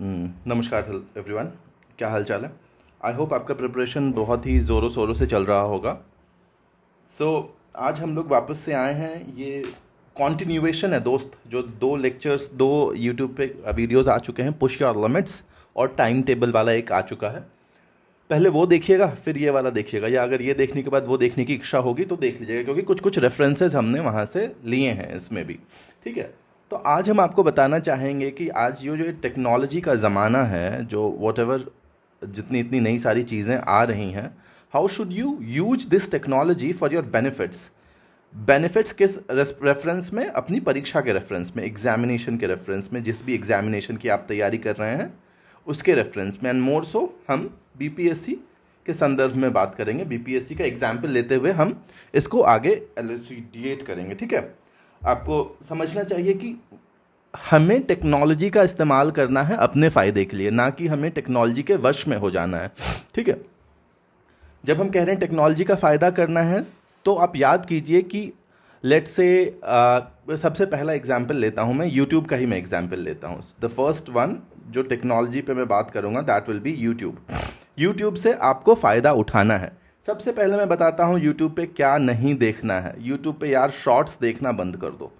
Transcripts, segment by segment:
नमस्कार एवरीवन, क्या हाल चाल है। आई होप आपका प्रिपरेशन बहुत ही ज़ोरों शोरों से चल रहा होगा। आज हम लोग वापस से आए हैं। ये कॉन्टिन्यूएशन है दोस्त, जो दो लेक्चर्स, दो यूट्यूब पे वीडियोस आ चुके हैं, पुश योर लिमिट्स और टाइम टेबल वाला एक आ चुका है। पहले वो देखिएगा, फिर ये वाला देखिएगा, या अगर ये देखने के बाद वो देखने की इच्छा होगी तो देख लीजिएगा, क्योंकि कुछ कुछ रेफरेंसेस हमने वहाँ से लिए हैं इसमें भी। ठीक है, तो आज हम आपको बताना चाहेंगे कि आज ये जो टेक्नोलॉजी का ज़माना है, जो वॉट एवर जितनी इतनी नई सारी चीज़ें आ रही हैं, how should you use this technology for your benefits. Benefits किस रेफरेंस में? अपनी परीक्षा के रेफरेंस में, एग्जामिनेशन के रेफरेंस में, जिस भी एग्जामिनेशन की आप तैयारी कर रहे हैं उसके रेफरेंस में। एंड मोर सो हम बीपीएससी के संदर्भ में बात करेंगे। बीपीएससी का एग्जाम्पल लेते हुए हम इसको आगे एलुसिडेट करेंगे। ठीक है, आपको समझना चाहिए कि हमें टेक्नोलॉजी का इस्तेमाल करना है अपने फ़ायदे के लिए, ना कि हमें टेक्नोलॉजी के वश में हो जाना है। ठीक है, जब हम कह रहे हैं टेक्नोलॉजी का फ़ायदा करना है, तो आप याद कीजिए कि लेट से सबसे पहला एग्जाम्पल लेता हूं मैं, यूट्यूब का ही मैं एग्जाम्पल लेता हूं। द फर्स्ट वन जो टेक्नोलॉजी पे मैं बात करूंगा that will be YouTube. YouTube से आपको फ़ायदा उठाना है। सबसे पहले मैं बताता हूं यूट्यूब पे क्या नहीं देखना है। यूट्यूब पे यार शॉर्ट्स देखना बंद कर दो।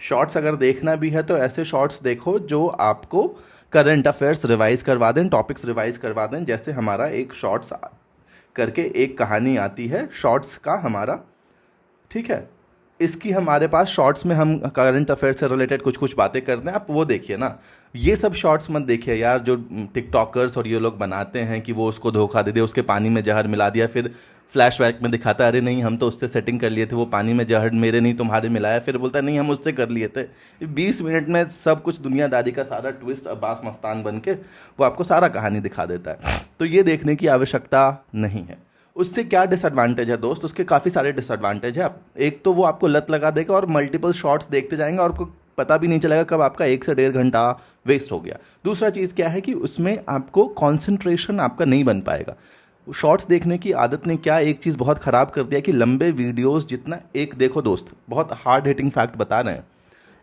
शॉर्ट्स अगर देखना भी है तो ऐसे शॉर्ट्स देखो जो आपको करंट अफेयर्स रिवाइज करवा दें, टॉपिक्स रिवाइज करवा दें। जैसे हमारा एक शॉर्ट्स करके एक कहानी आती है शॉर्ट्स का हमारा, ठीक है, इसकी हमारे पास शॉर्ट्स में हम करंट अफेयर से रिलेटेड कुछ कुछ बातें करते हैं। आप वो देखिए ना, ये सब शॉर्ट्स मत देखिए यार, जो टिकटॉकर्स और ये लोग बनाते हैं कि वो उसको धोखा दे दे, उसके पानी में जहर मिला दिया, फिर फ्लैशबैक में दिखाता है अरे नहीं हम तो उससे सेटिंग कर लिए थे, वो पानी में जहर मेरे नहीं तुम्हारे मिलाया, फिर बोलता है नहीं हम उससे कर लिए थे। 20 मिनट में सब कुछ दुनियादारी का सारा ट्विस्ट अब्बास मस्तान बन के वो आपको सारा कहानी दिखा देता है। तो ये देखने की आवश्यकता नहीं है। उससे क्या डिसएडवांटेज है दोस्त? उसके काफ़ी सारे डिसएडवांटेज है। एक तो वो आपको लत लगा देगा और मल्टीपल शॉट्स देखते जाएंगे और आपको पता भी नहीं चलेगा कब आपका 1 से 1.5 घंटा वेस्ट हो गया। दूसरा चीज़ क्या है कि उसमें आपको कॉन्सेंट्रेशन आपका नहीं बन पाएगा। शॉर्ट्स देखने की आदत ने क्या एक चीज़ बहुत ख़राब कर दिया कि लंबे वीडियोस जितना, एक देखो दोस्त, बहुत हार्ड हिटिंग फैक्ट बता रहे हैं,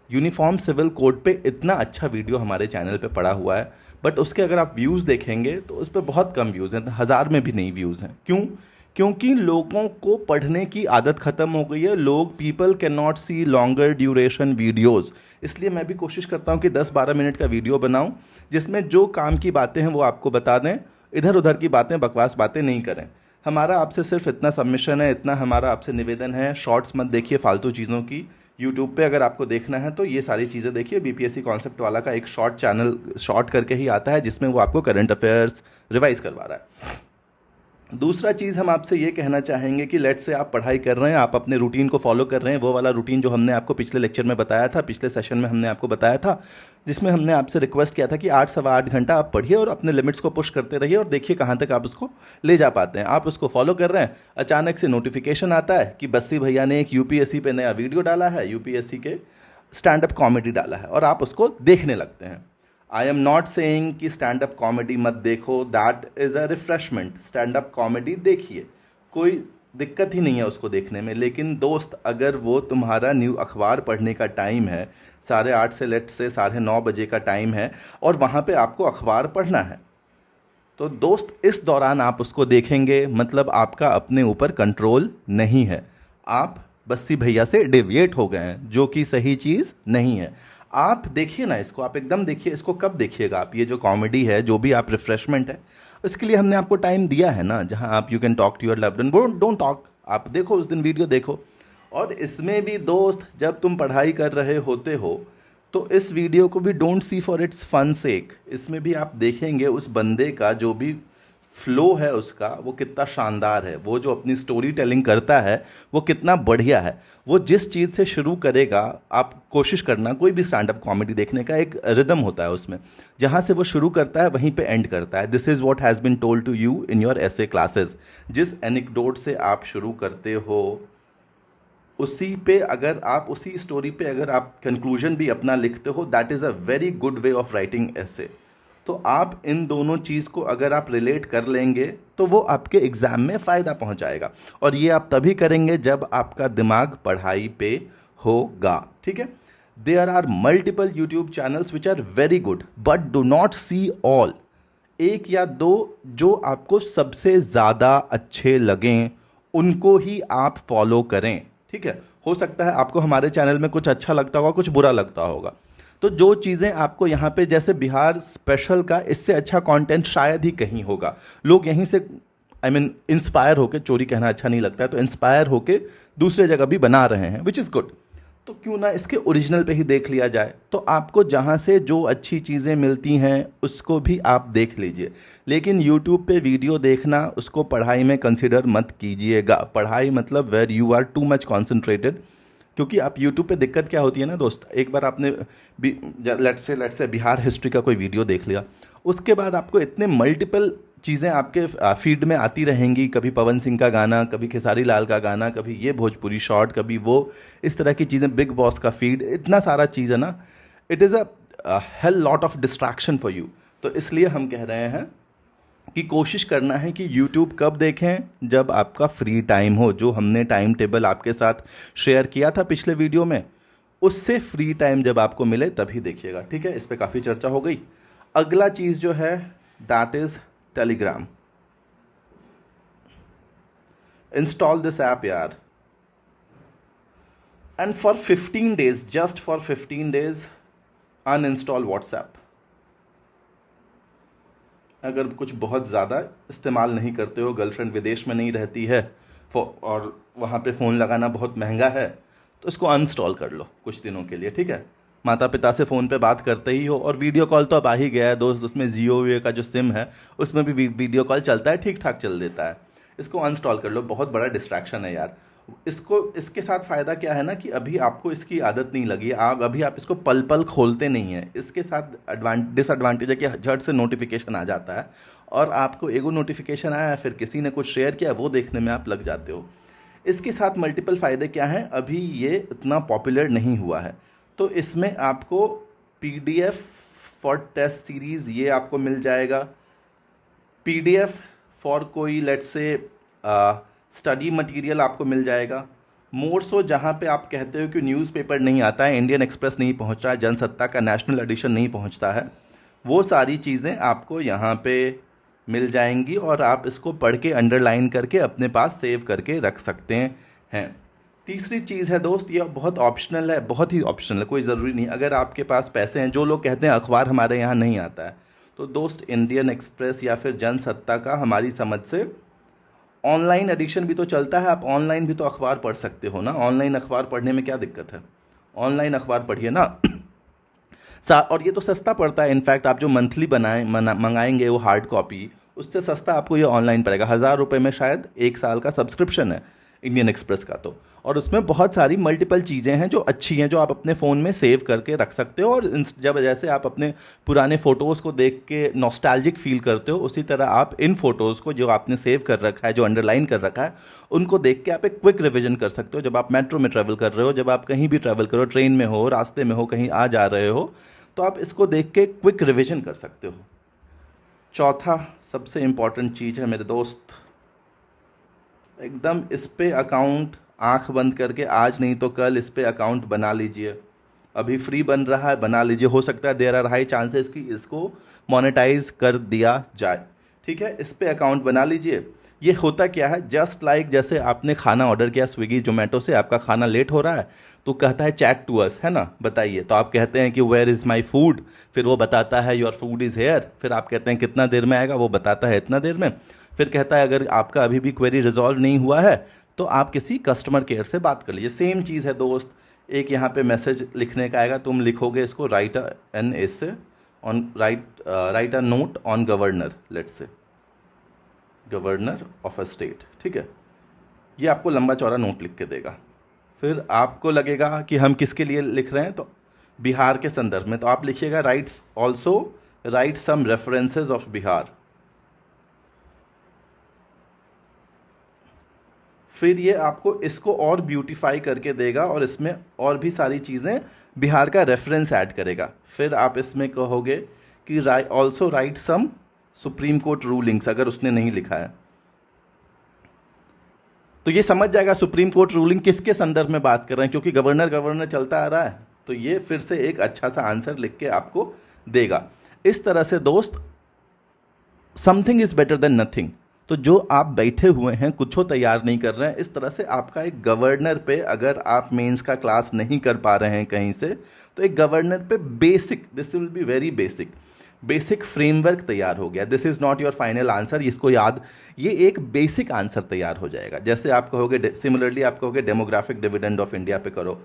यूनिफॉर्म सिविल कोड पे इतना अच्छा वीडियो हमारे चैनल पे पड़ा हुआ है, बट उसके अगर आप व्यूज़ देखेंगे तो उस पर बहुत कम व्यूज़ हैं, 1000 में भी नहीं व्यूज़ हैं। क्यों? क्योंकि लोगों को पढ़ने की आदत ख़त्म हो गई है। लोग, people can not see longer duration videos. इसलिए मैं भी कोशिश करता हूँ कि 10-12 मिनट का वीडियो बनाऊँ जिसमें जो काम की बातें हैं वो आपको बता दें, इधर उधर की बातें, बकवास बातें नहीं करें। हमारा आपसे सिर्फ इतना सबमिशन है, इतना हमारा आपसे निवेदन है, शॉर्ट्स मत देखिए फालतू चीज़ों की। यूट्यूब पे अगर आपको देखना है तो ये सारी चीज़ें देखिए। बीपीएससी कॉन्सेप्ट वाला का एक शॉर्ट चैनल, शॉर्ट करके ही आता है, जिसमें वो आपको करंट अफेयर्स रिवाइज करवा रहा है। दूसरा चीज़ हम आपसे ये कहना चाहेंगे कि लेट से आप पढ़ाई कर रहे हैं, आप अपने रूटीन को फॉलो कर रहे हैं, वो वाला रूटीन जो हमने आपको पिछले लेक्चर में बताया था, पिछले सेशन में हमने आपको बताया था, जिसमें हमने आपसे रिक्वेस्ट किया था कि 8-8.25 घंटा आप पढ़िए और अपने लिमिट्स को पुश करते रहिए और देखिए कहाँ तक आप उसको ले जा पाते हैं। आप उसको फॉलो कर रहे हैं, अचानक से नोटिफिकेशन आता है कि बस्सी भैया ने एक यूपीएससी पे नया वीडियो डाला है, यूपीएससी के स्टैंड अप कॉमेडी डाला है, और आप उसको देखने लगते हैं। आई एम नॉट सेइंग कि स्टैंड अप कॉमेडी मत देखो, that is a refreshment. Stand up comedy देखिए, कोई दिक्कत ही नहीं है उसको देखने में। लेकिन दोस्त, अगर वो तुम्हारा न्यू अखबार पढ़ने का टाइम है, 8:30 से लेट से 9:30 का टाइम है, और वहाँ पे आपको अखबार पढ़ना है, तो दोस्त इस दौरान आप उसको देखेंगे, मतलब आपका अपने ऊपर कंट्रोल नहीं है। आप बस्सी भैया से डेविएट हो गए हैं, जो कि सही चीज़ नहीं है। आप देखिए ना इसको, आप एकदम देखिए इसको। कब देखिएगा आप? ये जो कॉमेडी है, जो भी आप रिफ्रेशमेंट है, इसके लिए हमने आपको टाइम दिया है ना, जहां आप you can talk to your loved one, don't talk. आप देखो उस दिन वीडियो देखो। और इसमें भी दोस्त, जब तुम पढ़ाई कर रहे होते हो तो इस वीडियो को भी don't see for its fun sake. इसमें भी आप देखेंगे उस बंदे का जो भी फ्लो है उसका, वो कितना शानदार है। वो जो अपनी स्टोरी टेलिंग करता है वो कितना बढ़िया है। वो जिस चीज़ से शुरू करेगा, आप कोशिश करना, कोई भी स्टैंड अप कॉमेडी देखने का एक रिदम होता है उसमें, जहाँ से वो शुरू करता है वहीं पे एंड करता है। This is what has been told to you in your essay classes. जिस एनेक्डोट से आप शुरू करते हो, उसी पे अगर आप, उसी स्टोरी पे अगर आप कंक्लूजन भी अपना लिखते हो, that is a very good way of writing essay. तो आप इन दोनों चीज़ को अगर आप रिलेट कर लेंगे तो वो आपके एग्ज़ाम में फ़ायदा पहुंचाएगा। और ये आप तभी करेंगे जब आपका दिमाग पढ़ाई पे होगा। ठीक है, there are multiple YouTube channels which are very good, but do not see all. एक या दो जो आपको सबसे ज़्यादा अच्छे लगें उनको ही आप फॉलो करें, ठीक है। हो सकता है आपको हमारे चैनल में कुछ अच्छा लगता होगा, कुछ बुरा लगता होगा, तो जो चीज़ें आपको यहाँ पे जैसे बिहार स्पेशल का इससे अच्छा कंटेंट शायद ही कहीं होगा। लोग यहीं से इंस्पायर होके, चोरी कहना अच्छा नहीं लगता है, तो इंस्पायर होके दूसरे जगह भी बना रहे हैं, विच इज़ गुड। तो क्यों ना इसके ओरिजिनल पे ही देख लिया जाए। तो आपको जहाँ से जो अच्छी चीज़ें मिलती हैं उसको भी आप देख लीजिए, लेकिन यूट्यूब पे वीडियो देखना उसको पढ़ाई में कंसिडर मत कीजिएगा। पढ़ाई मतलब where you are too much concentrated, क्योंकि आप यूट्यूब पे दिक्कत क्या होती है ना दोस्त, एक बार आपने लेट्स से बिहार हिस्ट्री का कोई वीडियो देख लिया, उसके बाद आपको इतने मल्टीपल चीज़ें आपके फीड में आती रहेंगी, कभी पवन सिंह का गाना, कभी खेसारी लाल का गाना, कभी ये भोजपुरी शॉर्ट, कभी वो, इस तरह की चीज़ें, बिग बॉस का फीड, इतना सारा चीज़ है ना, it is a hell lot of distraction for you. तो इसलिए हम कह रहे हैं कि कोशिश करना है कि YouTube कब देखें, जब आपका फ्री टाइम हो। जो हमने टाइम टेबल आपके साथ शेयर किया था पिछले वीडियो में, उससे फ्री टाइम जब आपको मिले तभी देखिएगा, ठीक है। इस पर काफ़ी चर्चा हो गई। अगला चीज़ जो है that is Telegram. Install this app यार, and for 15 days, just for 15 days uninstall WhatsApp. अगर कुछ बहुत ज़्यादा इस्तेमाल नहीं करते हो, गर्लफ्रेंड विदेश में नहीं रहती है और वहाँ पे फ़ोन लगाना बहुत महंगा है, तो इसको अनइंस्टॉल कर लो कुछ दिनों के लिए, ठीक है। माता पिता से फ़ोन पे बात करते ही हो, और वीडियो कॉल तो अब आ ही गया है दोस्त, उसमें जियो वे का जो सिम है उसमें भी वीडियो कॉल चलता है, ठीक ठाक चल देता है। इसको अनइंस्टॉल कर लो, बहुत बड़ा डिस्ट्रैक्शन है यार। इसके साथ फ़ायदा क्या है ना कि अभी आपको इसकी आदत नहीं लगी, अभी आप इसको पल पल खोलते नहीं हैं। इसके साथ डिसएडवांटेज है कि झट से नोटिफिकेशन आ जाता है, और आपको एगो नोटिफिकेशन आया, फिर किसी ने कुछ शेयर किया, वो देखने में आप लग जाते हो। इसके साथ मल्टीपल फ़ायदे क्या हैं, अभी ये इतना पॉपुलर नहीं हुआ है, तो इसमें आपको PDF फॉर टेस्ट सीरीज़ ये आपको मिल जाएगा, PDF फॉर कोई लेट्स से स्टडी मटेरियल आपको मिल जाएगा। मोर सो जहाँ पे आप कहते हो कि न्यूज़पेपर नहीं आता है, इंडियन एक्सप्रेस नहीं पहुँच रहा है, जनसत्ता का नेशनल एडिशन नहीं पहुँचता है, वो सारी चीज़ें आपको यहाँ पे मिल जाएंगी, और आप इसको पढ़ के अंडरलाइन करके अपने पास सेव करके रख सकते हैं। तीसरी चीज़ है दोस्त, ये बहुत ऑप्शनल है, बहुत ही ऑप्शनल है, कोई ज़रूरी नहीं। अगर आपके पास पैसे हैं, जो लोग कहते हैं अखबार हमारे यहाँ नहीं आता है, तो दोस्त इंडियन एक्सप्रेस या फिर जनसत्ता का हमारी समझ से ऑनलाइन एडिशन भी तो चलता है, आप ऑनलाइन भी तो अखबार पढ़ सकते हो ना। ऑनलाइन अखबार पढ़ने में क्या दिक्कत है, ऑनलाइन अखबार पढ़िए ना। और ये तो सस्ता पड़ता है, इनफैक्ट आप जो मंथली मंगाएंगे वो हार्ड कॉपी, उससे सस्ता आपको ये ऑनलाइन पड़ेगा। 1000 रुपये में शायद 1 साल का सब्सक्रिप्शन है इंडियन एक्सप्रेस का, तो और उसमें बहुत सारी मल्टीपल चीज़ें हैं जो अच्छी हैं, जो आप अपने फ़ोन में सेव करके रख सकते हो। और जब जैसे आप अपने पुराने फ़ोटोज़ को देख के नॉस्टैल्जिक फील करते हो, उसी तरह आप इन फ़ोटोज़ को जो आपने सेव कर रखा है, जो अंडरलाइन कर रखा है, उनको देख के आप एक क्विक रिविजन कर सकते हो। जब आप मेट्रो में ट्रैवल कर रहे हो, जब आप कहीं भी ट्रैवल करो, ट्रेन में हो, रास्ते में हो, कहीं आ जा रहे हो, तो आप इसको देख के क्विक रिविजन कर सकते हो। चौथा सबसे इम्पॉर्टेंट चीज़ है मेरे दोस्त, एकदम इस पे अकाउंट आंख बंद करके, आज नहीं तो कल इस पे अकाउंट बना लीजिए। अभी फ्री बन रहा है, बना लीजिए। हो सकता है देयर आर हाई चांसेस कि इसको मोनेटाइज कर दिया जाए, ठीक है। इस पे अकाउंट बना लीजिए। ये होता क्या है, जस्ट लाइक जैसे आपने खाना ऑर्डर किया स्विगी जोमेटो से, आपका खाना लेट हो रहा है, तो कहता है चैट टू अस, है ना, बताइए। तो आप कहते हैं कि वेयर इज़ माई फूड, फिर वो बताता है योर फूड इज़ हेयर, फिर आप कहते हैं कितना देर में आएगा, वो बताता है इतना देर में, फिर कहता है अगर आपका अभी भी क्वेरी रिजॉल्व नहीं हुआ है तो आप किसी कस्टमर केयर से बात कर लीजिए। सेम चीज़ है दोस्त, एक यहाँ पे मैसेज लिखने का आएगा, तुम लिखोगे इसको right an essay on right a note on governor, let's say governor of a state, ठीक है। ये आपको लंबा चौड़ा नोट लिख के देगा। फिर आपको लगेगा कि हम किसके लिए लिख रहे हैं, तो बिहार के संदर्भ में, तो आप लिखिएगा rights also write some references of Bihar. फिर ये आपको इसको और ब्यूटीफाई करके देगा, और इसमें और भी सारी चीज़ें बिहार का रेफरेंस ऐड करेगा। फिर आप इसमें कहोगे कि ऑल्सो राइट सम सुप्रीम कोर्ट रूलिंग्स, अगर उसने नहीं लिखा है तो ये समझ जाएगा सुप्रीम कोर्ट रूलिंग किसके संदर्भ में बात कर रहे हैं, क्योंकि गवर्नर चलता आ रहा है, तो ये फिर से एक अच्छा सा आंसर लिख के आपको देगा। इस तरह से दोस्त, something is better than nothing. तो जो आप बैठे हुए हैं, कुछ तैयार नहीं कर रहे हैं, इस तरह से आपका एक गवर्नर पे, अगर आप मेंस का क्लास नहीं कर पा रहे हैं कहीं से, तो एक गवर्नर पे basic, this will be very basic framework तैयार हो गया। This is not your final answer, इसको याद, ये एक बेसिक आंसर तैयार हो जाएगा। जैसे आप कहोगे, सिमिलरली आप कहोगे डेमोग्राफिक डिविडेंड ऑफ इंडिया पे करो,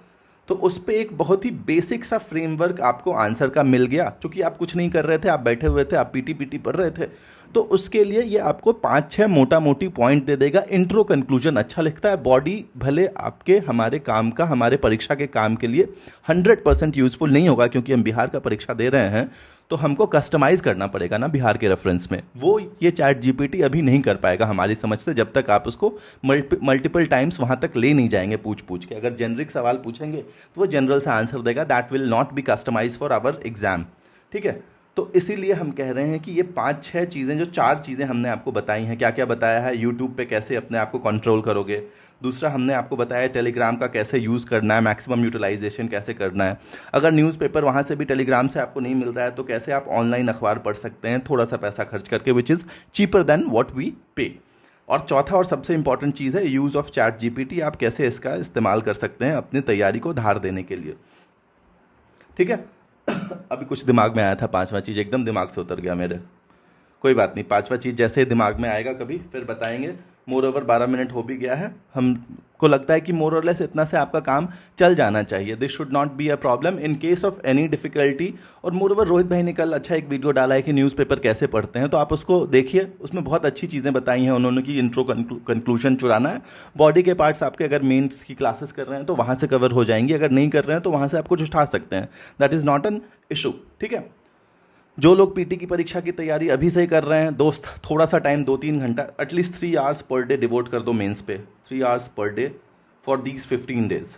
तो उस पर एक बहुत ही बेसिक सा फ्रेमवर्क आपको आंसर का मिल गया। क्योंकि आप कुछ नहीं कर रहे थे, आप बैठे हुए थे, आप पीटी पढ़ रहे थे, तो उसके लिए ये आपको 5-6 मोटा मोटी पॉइंट दे देगा। इंट्रो कंक्लूजन अच्छा लिखता है। बॉडी भले आपके, हमारे काम का, हमारे परीक्षा के काम के लिए 100% यूजफुल नहीं होगा, क्योंकि हम बिहार का परीक्षा दे रहे हैं, तो हमको कस्टमाइज करना पड़ेगा ना बिहार के रेफरेंस में। वो ये चैट जीपीटी अभी नहीं कर पाएगा हमारी समझ से, जब तक आप उसको मल्टीपल टाइम्स वहाँ तक ले नहीं जाएंगे पूछ के। अगर जेनरिक सवाल पूछेंगे तो वो जनरल सा आंसर देगा, that will not be customize for our exam. ठीक है, तो इसीलिए हम कह रहे हैं कि ये 5-6 चीज़ें, जो 4 चीज़ें हमने आपको बताई हैं, क्या क्या बताया है, यूट्यूब पे कैसे अपने आप को कंट्रोल करोगे। दूसरा हमने आपको बताया टेलीग्राम का कैसे यूज़ करना है, मैक्सिमम यूटिलाइजेशन कैसे करना है। अगर न्यूज़पेपर वहाँ से भी टेलीग्राम से आपको नहीं मिल रहा है, तो कैसे आप ऑनलाइन अखबार पढ़ सकते हैं थोड़ा सा पैसा खर्च करके, which is cheaper than what we pay. और चौथा और सबसे इंपॉर्टेंट चीज़ है यूज़ ऑफ चैट जीपीटी। आप कैसे इसका इस्तेमाल कर सकते हैं अपनी तैयारी को धार देने के लिए। ठीक है, अभी कुछ दिमाग में आया था, 5वां चीज़ एकदम दिमाग से उतर गया मेरे। कोई बात नहीं, 5वां चीज़ जैसे ही दिमाग में आएगा कभी फिर बताएंगे। मोर ओवर 12 मिनट हो भी गया है, हमको लगता है कि मोर और लेस इतना से आपका काम चल जाना चाहिए। This should not be a problem in case of any difficulty. और मोर ओवर रोहित भाई ने कल अच्छा एक वीडियो डाला है कि न्यूज़पेपर कैसे पढ़ते हैं, तो आप उसको देखिए, उसमें बहुत अच्छी चीज़ें बताई हैं उन्होंने कि इंट्रो कंक्लूजन चुराना है। बॉडी के पार्ट्स आपके अगर मेंस की क्लासेस कर रहे हैं तो वहाँ से कवर हो जाएंगी, अगर नहीं कर रहे हैं तो वहाँ से आप कुछ उठा सकते हैं। That is not an issue. ठीक है, जो लोग पीटी की परीक्षा की तैयारी अभी से ही कर रहे हैं दोस्त, थोड़ा सा टाइम 2-3 घंटा, at least 3 hours per day devote कर दो मेंस पे। 3 hours per day for these 15 days,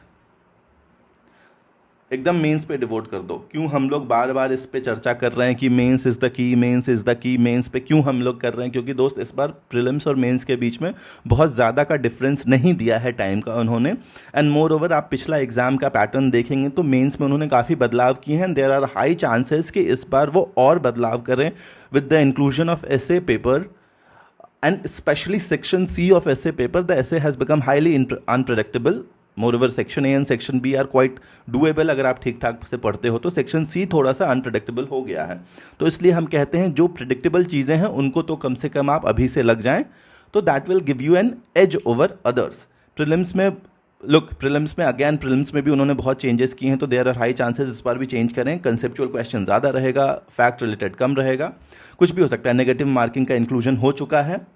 एकदम मेंस पे डिवोट कर दो। क्यों हम लोग बार बार इस पे चर्चा कर रहे हैं कि mains is the key, mains is the key, mains पे क्यों हम लोग कर रहे हैं? क्योंकि दोस्त इस बार प्रीलिम्स और मेंस के बीच में बहुत ज़्यादा का डिफरेंस नहीं दिया है टाइम का उन्होंने। एंड मोर ओवर आप पिछला एग्जाम का पैटर्न देखेंगे तो मेंस में उन्होंने काफ़ी बदलाव किए हैं। देयर आर हाई चांसेस कि इस बार वो और बदलाव करें with the inclusion of essay paper and especially section C of essay paper. The essay has become highly unpredictable. Moreover, section A and section B are quite doable अगर आप ठीक ठाक से पढ़ते हो तो। सेक्शन C थोड़ा सा अनप्रडिक्टेबल हो गया है, तो इसलिए हम कहते हैं जो प्रिडिक्टेबल चीज़ें हैं उनको तो कम से कम आप अभी से लग जाएं, तो that will give you an edge over others. Prelims में प्रीलिम्स में भी उन्होंने बहुत चेंजेस किए हैं, तो देयर आर हाई चांसेस इस बार भी चेंज करें। कंसेप्चुअल क्वेश्चन ज़्यादा रहेगा, फैक्ट रिलेटेड कम रहेगा, कुछ भी हो सकता है। नेगेटिव मार्किंग का इंक्लूजन हो चुका है।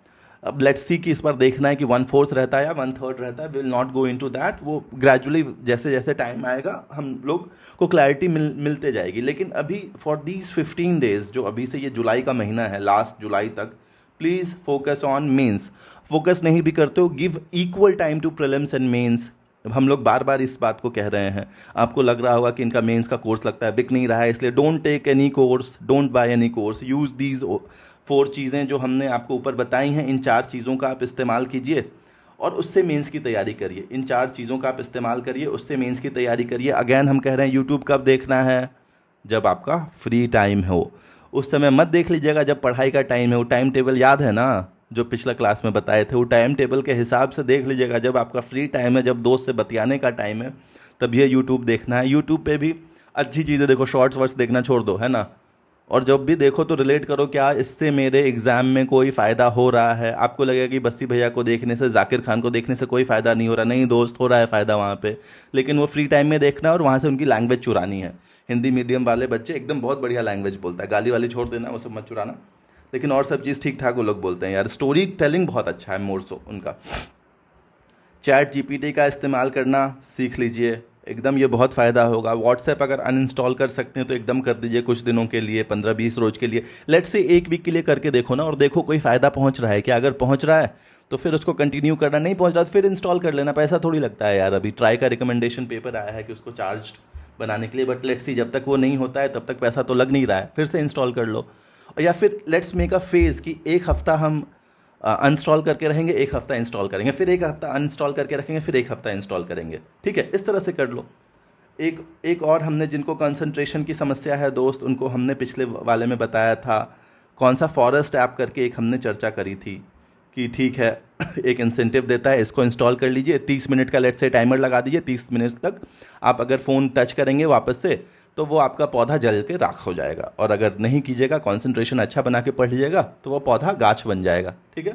अब लेट्स सी कि इस बार देखना है कि 1/4 रहता है या 1/3 रहता है। Will not go into that, वो ग्रेजुअली जैसे जैसे टाइम आएगा हम लोग को क्लैरिटी मिलते जाएगी। लेकिन अभी फॉर दीज 15 डेज, जो अभी से ये जुलाई का महीना है, लास्ट जुलाई तक, please focus on mains. Focus नहीं भी करते हो, give equal time to prelims and mains. हम लोग बार बार इस बात को कह रहे हैं, आपको लग रहा होगा कि इनका मेंस का कोर्स लगता है, बिक नहीं रहा है, इसलिए don't take any course, don't buy any course, use these 4 चीज़ें जो हमने आपको ऊपर बताई हैं। इन 4 चीज़ों का आप इस्तेमाल कीजिए और उससे मेंस की तैयारी करिए। इन 4 चीज़ों का आप इस्तेमाल करिए, उससे मेंस की तैयारी करिए। अगेन हम कह रहे हैं यूट्यूब कब देखना है? जब आपका फ्री टाइम हो। उस समय मत देख लीजिएगा जब पढ़ाई का टाइम है। वो टाइम टेबल याद है ना जो पिछला क्लास में बताए थे, वो टाइम टेबल के हिसाब से देख लीजिएगा। जब आपका फ्री टाइम है, जब दोस्त से बतियाने का टाइम है, तब ये यूट्यूब देखना है। यूट्यूब पे भी अच्छी चीज़ें देखो, शॉर्ट्स वर्ट्स देखना छोड़ दो, है ना। और जब भी देखो तो रिलेट करो, क्या इससे मेरे एग्जाम में कोई फ़ायदा हो रहा है। आपको लगेगा कि बस्सी भैया को देखने से, जाकिर खान को देखने से कोई फ़ायदा नहीं हो रहा। नहीं दोस्त, हो रहा है फ़ायदा वहाँ पे, लेकिन वो फ्री टाइम में देखना है और वहाँ से उनकी लैंग्वेज चुरानी है। हिंदी मीडियम वाले बच्चे एकदम बहुत बढ़िया लैंग्वेज बोलता है, गाली वाली छोड़ देना, वो सब मत चुराना, लेकिन और सब चीज़ ठीक ठाक वो लोग बोलते हैं यार। स्टोरी टेलिंग बहुत अच्छा है मोरसो उनका। चैट जीपीटी का इस्तेमाल करना सीख लीजिए, एकदम ये बहुत फ़ायदा होगा। व्हाट्सएप अगर अनइंस्टॉल कर सकते हैं तो एकदम कर दीजिए कुछ दिनों के लिए, 15-20 रोज के लिए। लेट्स से 1 वीक के लिए करके देखो ना, और देखो कोई फ़ायदा पहुंच रहा है क्या। अगर पहुंच रहा है तो फिर उसको कंटिन्यू करना, नहीं पहुंच रहा तो फिर इंस्टॉल कर लेना। पैसा थोड़ी लगता है यार। अभी ट्राई का रिकमेंडेशन पेपर आया है कि उसको चार्ज बनाने के लिए, बट लेट्स सी, जब तक वो नहीं होता है तब तक पैसा तो लग नहीं रहा है, फिर से इंस्टॉल कर लो। या फिर लेट्स मेक अ फेज़ कि 1 हफ्ता हम अनइंस्टॉल करके रहेंगे, 1 हफ्ता इंस्टॉल करेंगे, फिर 1 हफ्ता अनइंस्टॉल करके रखेंगे, फिर 1 हफ्ता इंस्टॉल करेंगे। ठीक है, इस तरह से कर लो। एक एक और हमने जिनको कंसंट्रेशन की समस्या है दोस्त, उनको हमने पिछले वाले में बताया था, कौन सा फॉरेस्ट ऐप करके एक हमने चर्चा करी थी कि ठीक है एक इंसेंटिव देता है, इसको इंस्टॉल कर लीजिए, 30 मिनट का लेट से टाइमर लगा दीजिए, 30 मिनट तक आप अगर फ़ोन टच करेंगे वापस से तो वो आपका पौधा जल के राख हो जाएगा, और अगर नहीं कीजिएगा, कंसंट्रेशन अच्छा बना के पढ़ लीजिएगा, तो वो पौधा गाछ बन जाएगा। ठीक है,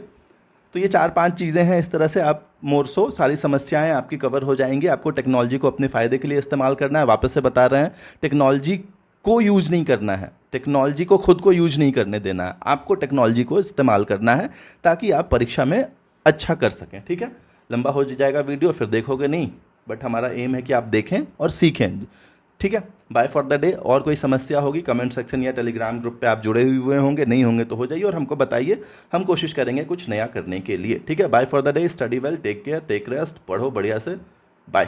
तो ये 4-5 चीज़ें हैं, इस तरह से आप मोरसो सारी समस्याएं आपकी कवर हो जाएंगी। आपको टेक्नोलॉजी को अपने फ़ायदे के लिए इस्तेमाल करना है। वापस से बता रहे हैं, टेक्नोलॉजी को यूज़ नहीं करना है, टेक्नोलॉजी को खुद को यूज नहीं करने देना है, आपको टेक्नोलॉजी को इस्तेमाल करना है ताकि आप परीक्षा में अच्छा कर सकें। ठीक है, लंबा हो जाएगा वीडियो, फिर देखोगे नहीं, बट हमारा एम है कि आप देखें और सीखें। ठीक है, बाय फॉर द डे। और कोई समस्या होगी कमेंट सेक्शन या टेलीग्राम ग्रुप पे आप जुड़े हुए होंगे, नहीं होंगे तो हो जाइए और हमको बताइए, हम कोशिश करेंगे कुछ नया करने के लिए। ठीक है, bye for the day, study well, take care, take rest, पढ़ो बढ़िया से, बाय।